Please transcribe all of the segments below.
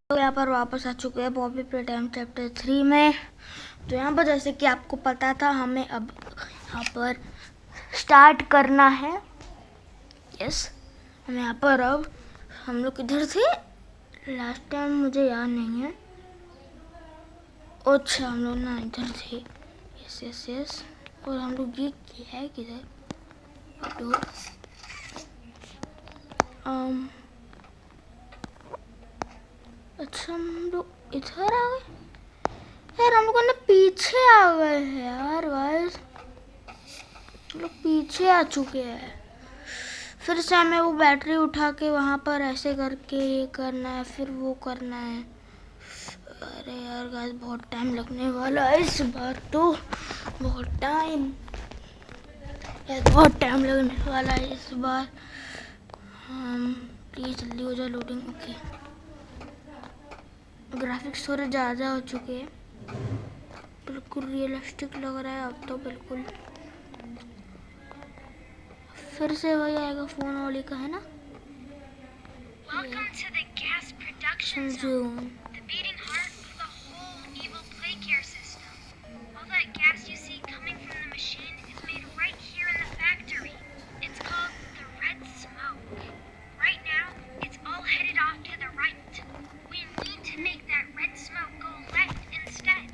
तो यहाँ पर वापस आ चुके हैं बॉबी प्ले टाइम चैप्टर 3 में। तो यहाँ पर जैसे कि आपको पता था हमें अब यहाँ पर स्टार्ट करना है। यस, हम यहाँ पर अब हम लोग किधर थे लास्ट टाइम, मुझे याद नहीं है। अच्छा, हम लोग ना इधर थे। Yes yes yes. और हम लोग ये है किधर? तो अच्छा, हम लोग इधर आ गए यार। हम लोग ना पीछे आ गए हैं यार गाइस, हम लोग पीछे आ चुके हैं। फिर से हमें वो बैटरी उठा के वहाँ पर ऐसे करके ये करना है, फिर वो करना है। अरे यार गाइस, बहुत टाइम लगने वाला है इस बार तो, बहुत टाइम लगने वाला है इस बार। प्लीज जल्दी हो जाए लोडिंग। ओके, ग्राफिक्स थोड़े ज़्यादा हो चुके हैं, बिल्कुल रियलिस्टिक लग रहा है अब तो बिल्कुल। फिर से वही आएगा फोन वाली का, है ना? Zoom. The beating heart of the whole evil plague care system. All that gas you see coming from the machine is made right here in the factory. It's called the red smoke. Right now, it's all headed off to the right. We need to make that red smoke go left instead.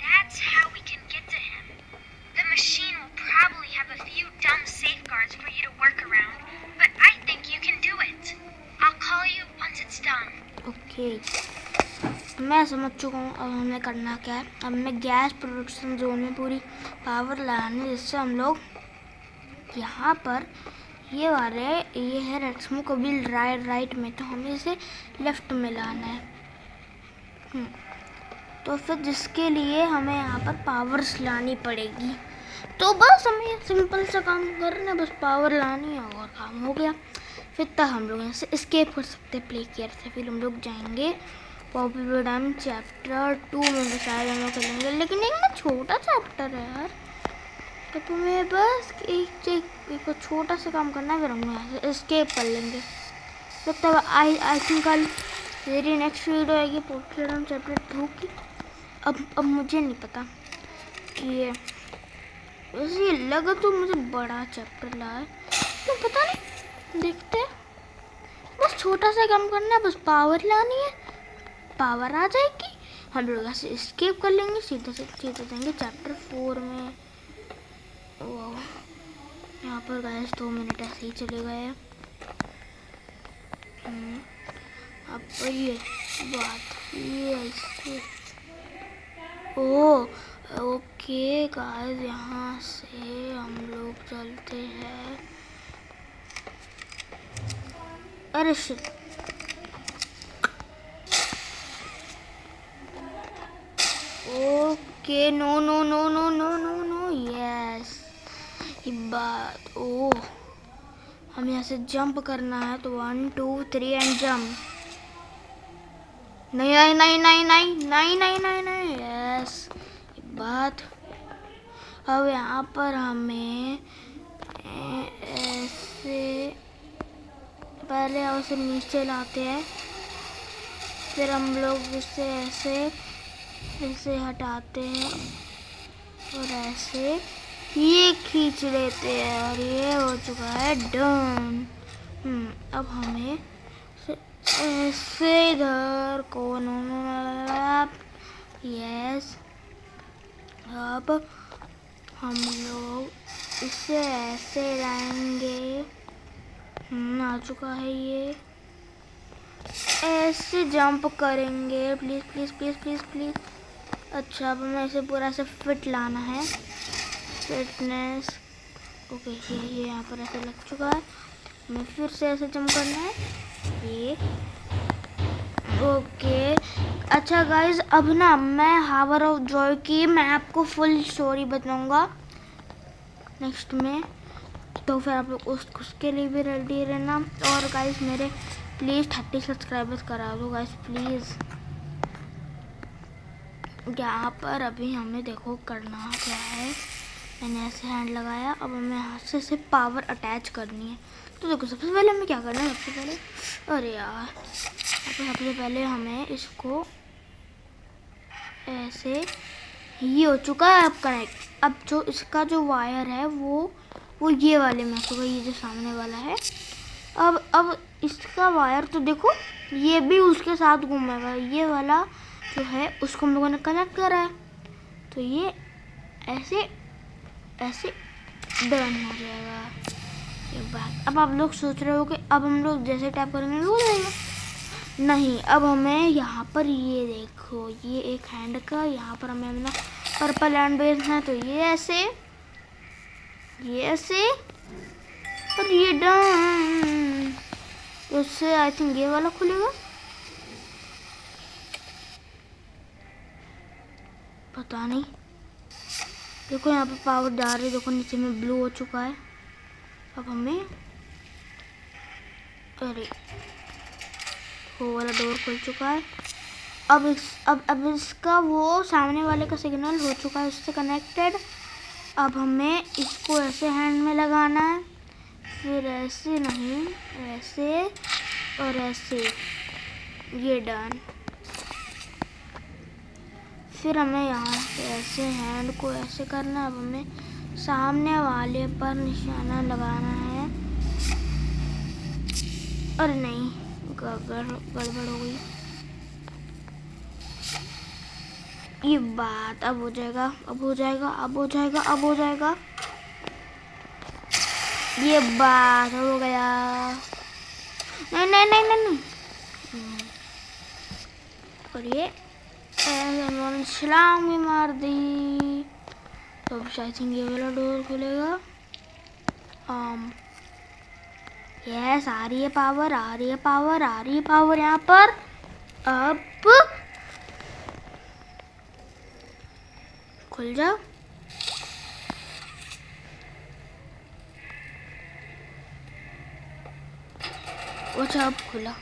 That's how we can get to him. The machine will probably have a few dumb safeguards for you to work around, but I think you can do it. I'll call you once it's done. Okay, मैं समझ चुका हूँ अब हमें करना क्या है। अब हमें गैस प्रोडक्शन जोन में पूरी पावर लगानी, जिससे हम लोग यहाँ पर ये वाले ये है रेड स्मोक अभी राइट में, तो हमें इसे लेफ्ट में लाना है। तो फिर जिसके लिए हमें यहाँ पर पावर्स लानी पड़ेगी। तो बस हमें सिंपल सा काम करना, बस पावर लानी है और काम हो गया। फिर तक हम लोग यहाँ से एस्केप कर सकते हैं प्ले केयर से। फिर हम लोग जाएंगे बॉबी प्ले टाइम चैप्टर 2 में, शायद हम लोग करेंगे, लेकिन एक ना छोटा चैप्टर है यार, तो तुम्हें बस एक छोटा सा काम करना है, फिर हम यहाँ से एस्केप कर लेंगे। तो तब आई थिंक कल मेरी नेक्स्ट वीडियो आएगी बॉबी प्ले टाइम चैप्टर 2 की। अब मुझे नहीं पता कि ये वैसे ये लगा तो मुझे बड़ा चैप्टर लगा है, तो पता नहीं, देखते हैं। बस छोटा सा काम करना है, बस पावर लानी है, पावर आ जाएगी, हम लोग यहाँ से एस्केप कर लेंगे, सीधा जाएंगे चैप्टर 4 में। यहाँ पर गाइस 2 मिनट ऐसे ही चले गए हैं। अब ये बात ये ओके गाइस, यहाँ से हम लोग चलते हैं। अरे shit, okay, no no no no no no no, yes ये बात। हम यहाँ से जंप करना है, तो 1 2 3 एंड जंप। नहीं नहीं नहीं नहीं नहीं नहीं नहीं नहीं नहीं, यस ये बात। अब यहाँ पर हमें ऐसे पहले उसे नीचे लाते हैं, फिर हम लोग उसे ऐसे हटाते हैं और ऐसे ये खींच लेते हैं, और ये हो चुका है डन। अब हमें ऐसे इधर यस, अब हम लोग इसे ऐसे लाएंगे। आ चुका है ये, ऐसे जंप करेंगे, please please please please please. अच्छा, अब हमें इसे पूरा से फिट लाना है, फिटनेस। ओके, ये यहाँ पर ऐसे लग चुका है, हमें फिर से ऐसे जंप करना है ये। ओके, अच्छा गाइज, अब ना मैं हावर ऑफ जॉय की मैं आपको फुल स्टोरी बताऊंगा नेक्स्ट में, तो फिर आप लोग उसके लिए भी रेडी रहना। और गाइस मेरे प्लीज़ 30 सब्सक्राइबर्स करा दो गाइस प्लीज़। यहाँ पर अभी हमें देखो करना क्या है, मैंने ऐसे हैंड लगाया। अब हमें हाथ से पावर अटैच करनी है। तो देखो सबसे पहले हमें क्या करना है, सबसे पहले अरे यार सबसे पहले हमें इसको ऐसे, ये हो चुका है अब कनेक्ट। अब जो इसका जो वायर है वो ये वाले में होगा, ये जो सामने वाला है। अब इसका वायर तो देखो ये भी उसके साथ घूमेगा, ये वाला जो है उसको हम लोगों ने कनेक्ट करा है। तो ये ऐसे ऐसे डन हो जाएगा एक बार। अब आप लोग सोच रहे हो कि अब हम लोग जैसे टैप करेंगे हो जाएगा, नहीं। अब हमें यहाँ पर ये देखो, ये एक हैंड का, यहाँ पर हमें अपना पर्पल हैंड भेजना है। तो ये ऐसे और ये डन। तो उससे आई थिंक ये वाला खुलेगा, पता नहीं। देखो यहाँ पे पावर जा रही है, देखो नीचे में ब्लू हो चुका है। अब हमें अरे वो वाला डोर खुल चुका है। अब इसका वो सामने वाले का सिग्नल हो चुका है उससे कनेक्टेड। अब हमें इसको ऐसे हैंड में लगाना है, फिर ऐसे नहीं, ऐसे और ऐसे, ये डन। फिर हमें यहाँ से ऐसे हैंड को ऐसे करना है। अब हमें सामने वाले पर निशाना लगाना है। अरे नहीं, गड़बड़ हो गई। ये बात अब हो जाएगा, अब हो जाएगा, अब हो जाएगा, अब हो जाएगा। ये बात हो गया। नहीं नहीं नहीं नहीं, नहीं। और ये उन्होंने छलांग भी मार दी। तो अब आई थिंक ये वाला डोर खुलेगा। यस, आ रही है पावर, आ रही है पावर, आ रही है पावर यहाँ पर। अब खुल जाओ। अच्छा अब खुला।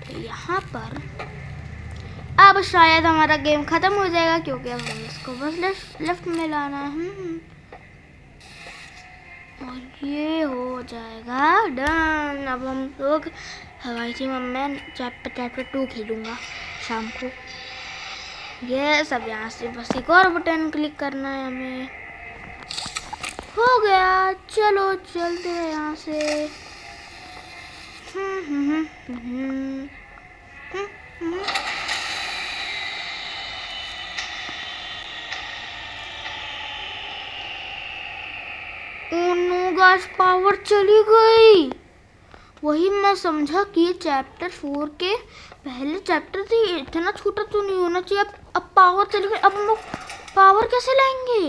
तो यहाँ पर अब शायद हमारा गेम खत्म हो जाएगा, क्योंकि अब हमें इसको बस लेफ्ट में लाना है। और ये हो जाएगा डन। अब हम लोग हवाई थी, मैं चैप्टर 2 खेलूँगा शाम को। ये सब यहाँ से बस एक और बटन क्लिक करना है हमें। हो गया, चलो चलते हैं यहाँ से। गाइस पावर चली गई। वही मैं समझा कि ये चैप्टर 4 के पहले चैप्टर थी, इतना छोटा तो नहीं होना चाहिए। अब पावर चली गई, अब हम लोग पावर कैसे लाएंगे?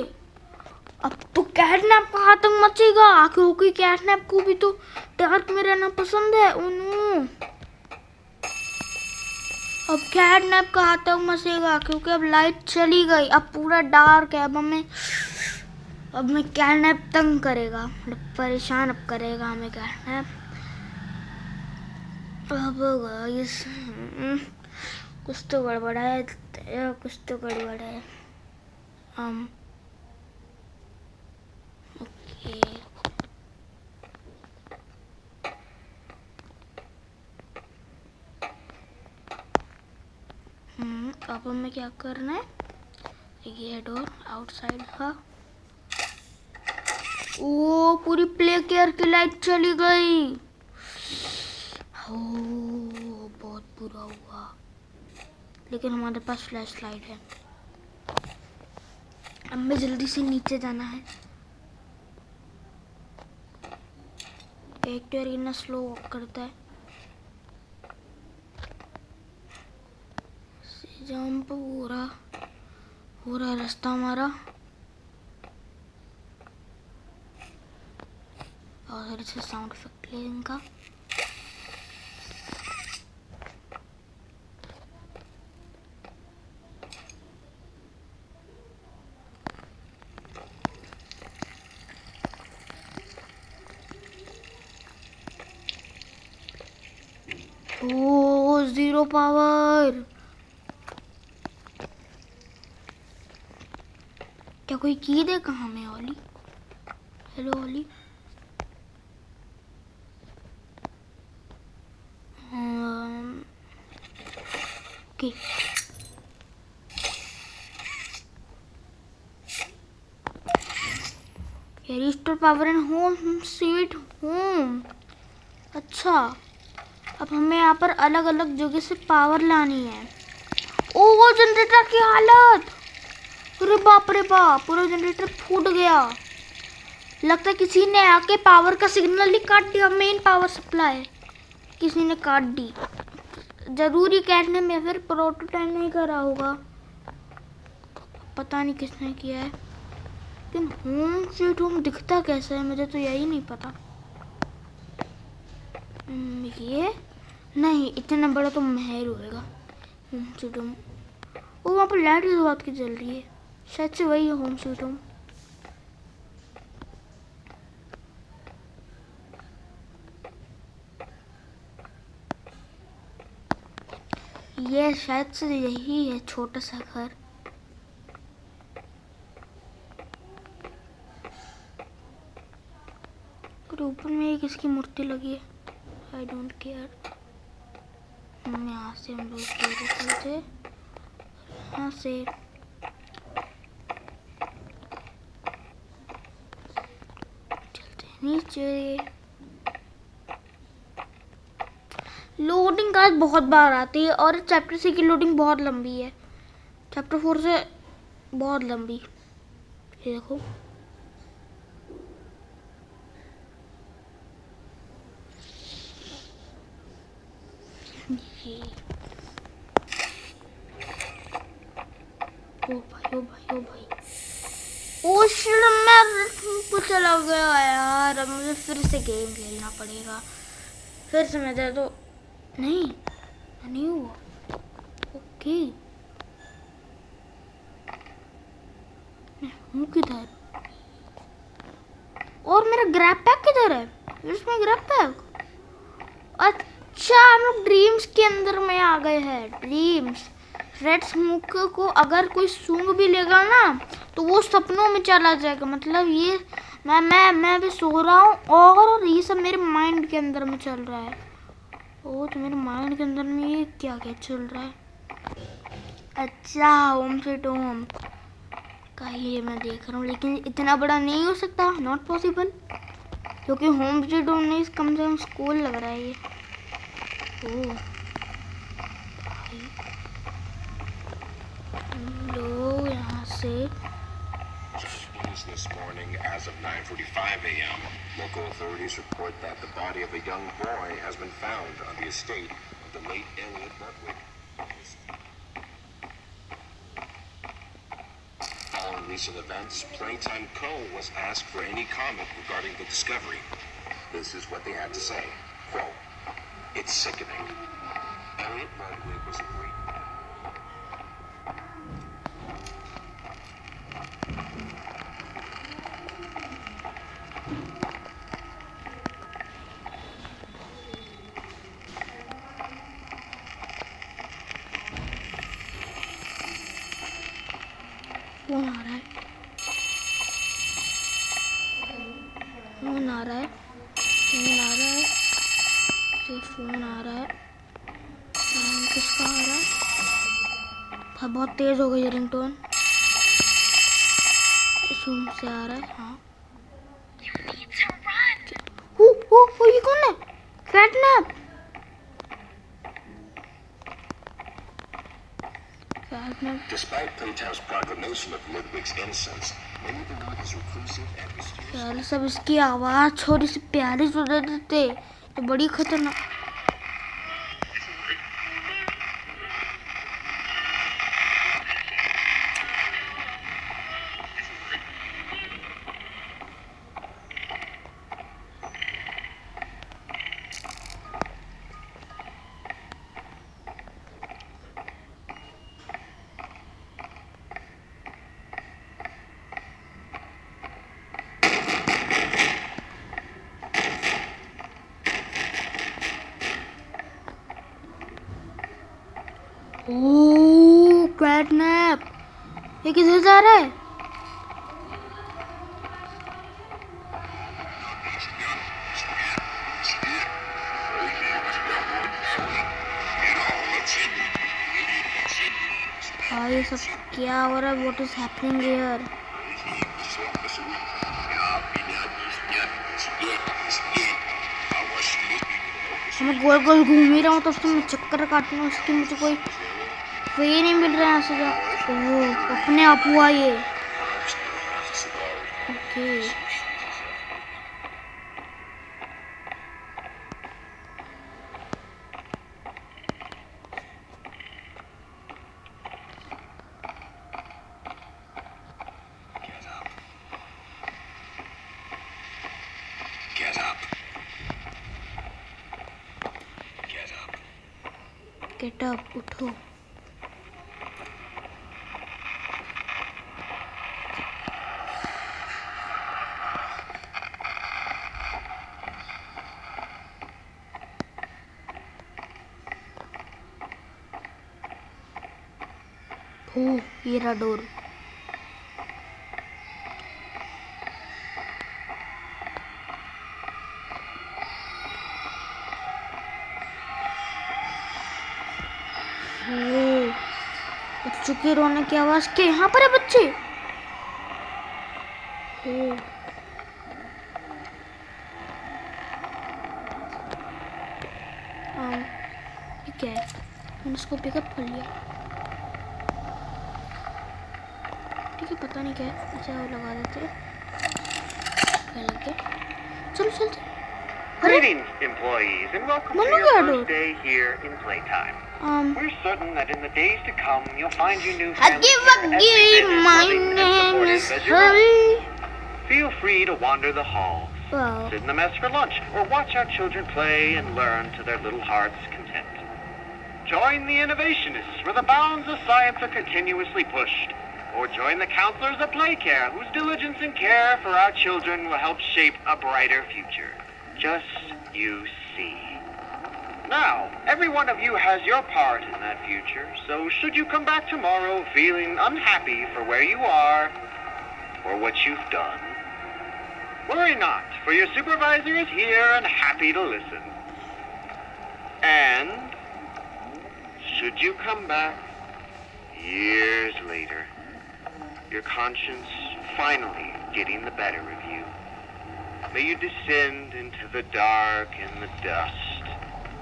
अब तो कैटनैप का आतंक मचेगा, क्योंकि कैटनैप को भी तो डार्क में रहना पसंद है। उन्हों अब कैटनैप का आतंक मचेगा, क्योंकि अब लाइट चली गई, अब पूरा डार्क है। अब मैं कैटनैप तंग करेगा, मतलब परेशान अब करेगा हमें कैटनैप। अब गाइस कुछ तो गड़बड़ है, कुछ तो गड़बड़ है। ओके अब हमें क्या करना है, ये डोर आउटसाइड का। ओ पूरी प्ले केयर की लाइट चली गई। ओ बहुत बुरा हुआ, लेकिन हमारे पास फ्लैश लाइट है। हमें जल्दी से नीचे जाना है। एक तो इतना स्लो वॉक करता है। जंप पूरा रास्ता हमारा। और इसे साउंड इफेक्ट ले इनका। Oh 0 power. क्या कोई की दे कहाँ में Ollie? Hello Ollie. Okay restore power and home sweet home. अच्छा अब हमें यहाँ पर अलग अलग जगह से पावर लानी है। ओ जनरेटर की हालत, अरे बाप रे बाप, पूरा जनरेटर फूट गया। लगता है किसी ने आके पावर का सिग्नल ही काट दिया। मेन पावर सप्लाई किसी ने काट दी। जरूरी काटने में फिर प्रोटोटाइप नहीं करा होगा, पता नहीं किसने किया है। लेकिन होम स्वीट होम दिखता कैसा है मुझे तो यही नहीं पता। ये नहीं, इतना बड़ा तो महल होएगा होम स्वीट होम। वो वहाँ पर लाइट किस बात की जल रही है? शायद से वही है होम स्वीट होम। ये शायद से यही है छोटा सा घर। और ऊपर में एक इसकी मूर्ति लगी है। I don't care. यहाँ से हम लोग चलते, यहाँ से चलते नीचे। लोडिंग आज बहुत बार आती है और चैप्टर 3 की लोडिंग बहुत लंबी है, चैप्टर 4 से बहुत लंबी। ये देखो ये। ओ भाई ओ भाई ओ भाई, ओ शिट, मैं कुछ चला गया यार। अब मुझे फिर से गेम खेलना पड़ेगा। फिर से मैं तो नहीं हुआ। ओके मैं हूँ किधर? और मेरा ग्रैब पैक किधर है? इसमें ग्रैब पैक, अच्छा हम लोग ड्रीम्स के अंदर में आ गए हैं। ड्रीम्स रेड स्मोक को अगर कोई सूंघ भी लेगा ना तो वो सपनों में चला जाएगा। मतलब ये मैं भी सो रहा हूँ और ये सब मेरे माइंड के अंदर में चल रहा है। ओ तो मेरे माइंड के अंदर में ये क्या क्या चल रहा है? अच्छा होम स्वीट होम का ये मैं देख रहा हूँ, लेकिन इतना बड़ा नहीं हो सकता, नॉट पॉसिबल, क्योंकि होम स्वीट होम नहीं, कम से कम स्कूल लग रहा है ये। ओ लोग यहाँ से This morning, as of 9:45 a.m., local authorities report that the body of a young boy has been found on the estate of the late Elliot Ludwig. Following recent events, Playtime Co. was asked for any comment regarding the discovery. This is what they had to say. Quote, "It's sickening. Elliot Ludwig was a great phone आ रहा है, phone आ रहा है, phone आ रहा है, ये फोन आ रहा है। किसका आ रहा है? बहुत तेज हो गई रिंगटोन, इस रूम से आ रहा है। हाँ ये कौन है? CatNap. Despite Playtime's proclamation of Ludwig's innocence, many believe his reclusive and mysterious. यार सब इसकी आवाज़ छोटी सी प्यारी सुन देते तो बड़ी खतरनाक। ओह कैटनैप, ये किधर जा रहा है? हाँ ये सब क्या हो रहा है? What is happening here? मैं गोल गोल घूम ही रहा हूँ तब से मैं चक्कर काट रहा हूँ, उसकी मुझे कोई वे नहीं मिल रहा है ऐसे जा। ओह अपने आप हुआ ये। Okay Get up. Get up. Get up, उठो। ओह ये रहा डोर। ओह बच्चों के रोने की आवाज के यहाँ पर है बच्चे। ओह ये क्या है? मैंने इसको पिकअप कर लिया। ठीक है पता नहीं क्या है, अच्छा वो लगा देते हैं। क्या लग गया? चलो चलते। अरे Greetings, employees, and welcome to Manu your Gado. first day here in Playtime. We're certain that in the days to come, you'll find your new Huggy family here Wuggy, every bit as my loving and name supportive is as your own. Hurry. Feel free to wander the halls, Wow. sit in the mess for lunch, or watch our children play and learn to their little hearts' content. Join the innovationists, where the bounds of science are continuously pushed. Or join the counselors of Playcare, whose diligence and care for our children will help shape a brighter future. Just you see. Now, every one of you has your part in that future, so should you come back tomorrow feeling unhappy for where you are or what you've done, worry not, for your supervisor is here and happy to listen. And should you come back years later, your conscience finally getting the better of you, may you descend into the dark and the dust,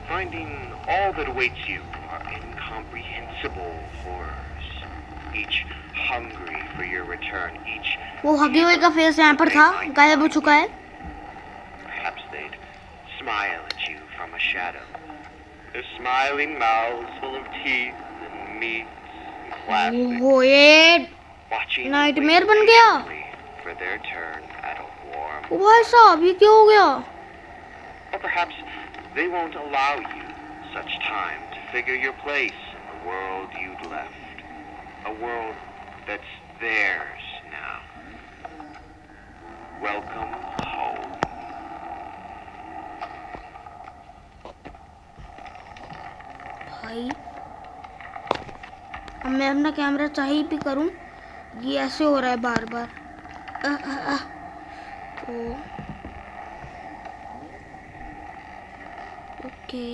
finding all that awaits you are incomprehensible horrors, each hungry for your return, each वो हगी हुई का face यहाँ पर था, गायब हो चुका है। perhaps they'd smile at you from a shadow, their smiling mouths full of teeth and meats and plastic, ओहो ये watching nightmare बन गया। for their turn at a warm. ओ भाई साहब ये क्या हो गया? Or perhaps they won't allow you such time to figure your place in the world you'd left. A world that's theirs now. Welcome home. भाई अब मैं अपना कैमरा चाहे भी करूं ये ऐसे हो रहा है बार बार। तो okay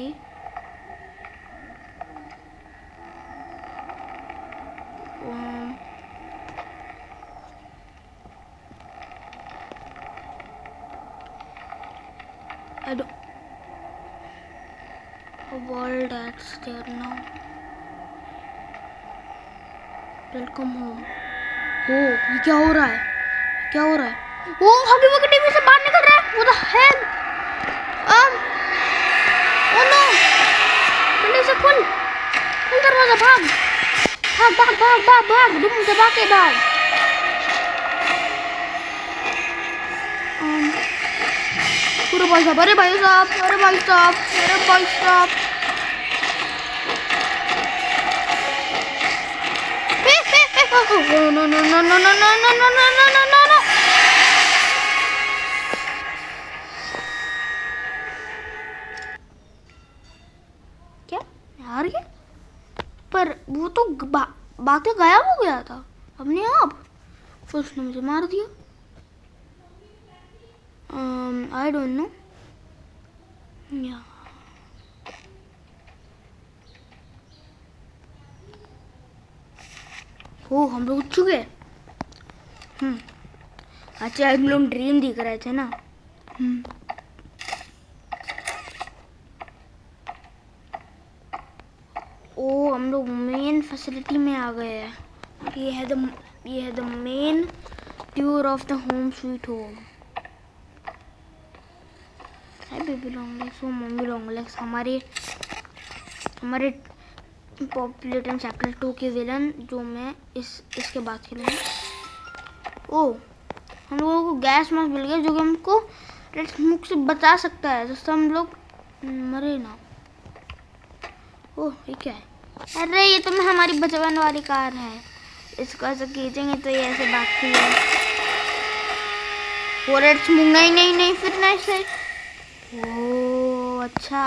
I don't a world that's there now. Welcome home. ओ ये क्या हो रहा है? क्या हो रहा है? ओ हगी वगी टीवी से बाहर निकल रहा है। What the hell? Oh no! जल्दी से खुल दरवाजा, भाग भाग भाग भाग भाग भाग तुम दबा के भाग। पूरे भाई साहब, अरे भाई साहब, अरे भाई साहब, अरे भाई साहब, no no no no no no no no no no no no no। क्या यार ये? पर वो तो बाकी गायब हो गया था अपने आप, फिर उसने मुझे मार दिया। I don't know. Yeah. हो हम लोग उठ चुके। अच्छा हम लोग ड्रीम दिख रहे थे ना। ओ हम लोग मेन फैसिलिटी में आ गए हैं। ये है the main tour of the home sweet home. Baby long legs वो मम्मी लॉन्ग लेग्स हमारे पॉपुलेटन चैप्टर 2 के विलन जो मैं इसके बाद खेलूँगी। ओ हम लोगों को गैस मास्क मिल गया जो कि हमको रेड स्मोक से बचा सकता है जिससे हम लोग मरे ना। ओह ये क्या है? अरे ये तो हमारी बचपन वाली कार है। इसको ऐसे खींचेंगे तो ये ऐसे भागती है। वो रेड स्मोक नहीं फिर नहीं से। ओह अच्छा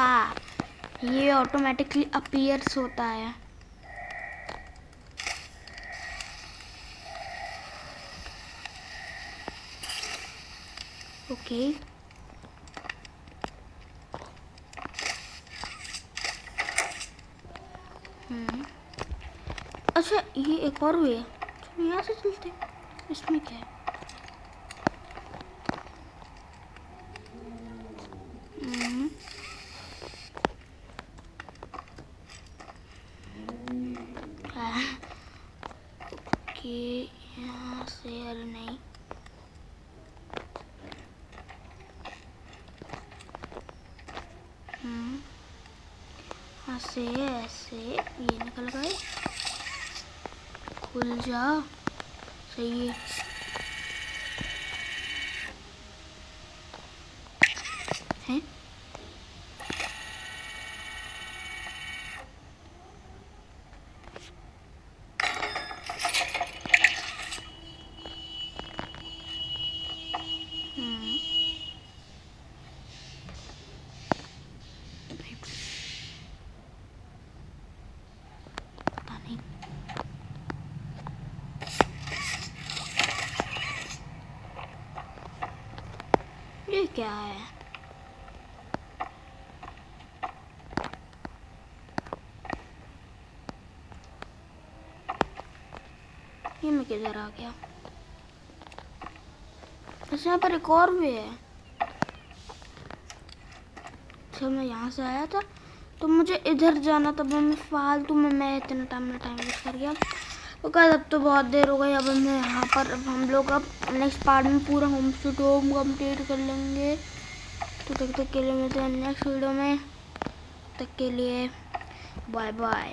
ये ऑटोमेटिकली अपीयर्स होता है। ओके अच्छा ये एक और वे है। चलो यहाँ से चलते हैं। इसमें क्या है? ओके यहाँ से अरे नहीं ऐसे ऐसे ये निकल गए। खुल जा सही है। हैं? पता नहीं। ये क्या है? ये मैं किधर आ गया? अच्छा यहाँ पर एक और भी है। अच्छा मैं यहाँ से आया था तो मुझे इधर जाना था। मैं फालतू में मैं इतना टाइम वेस्ट कर गया। तो कल अब तो बहुत देर हो गई। अब मैं यहाँ पर अब हम लोग अब नेक्स्ट पार्ट में पूरा होम स्वीट होम कंप्लीट कर लेंगे। तो तब तक के लिए मिलते हैं नेक्स्ट वीडियो में। तक के लिए बाय बाय।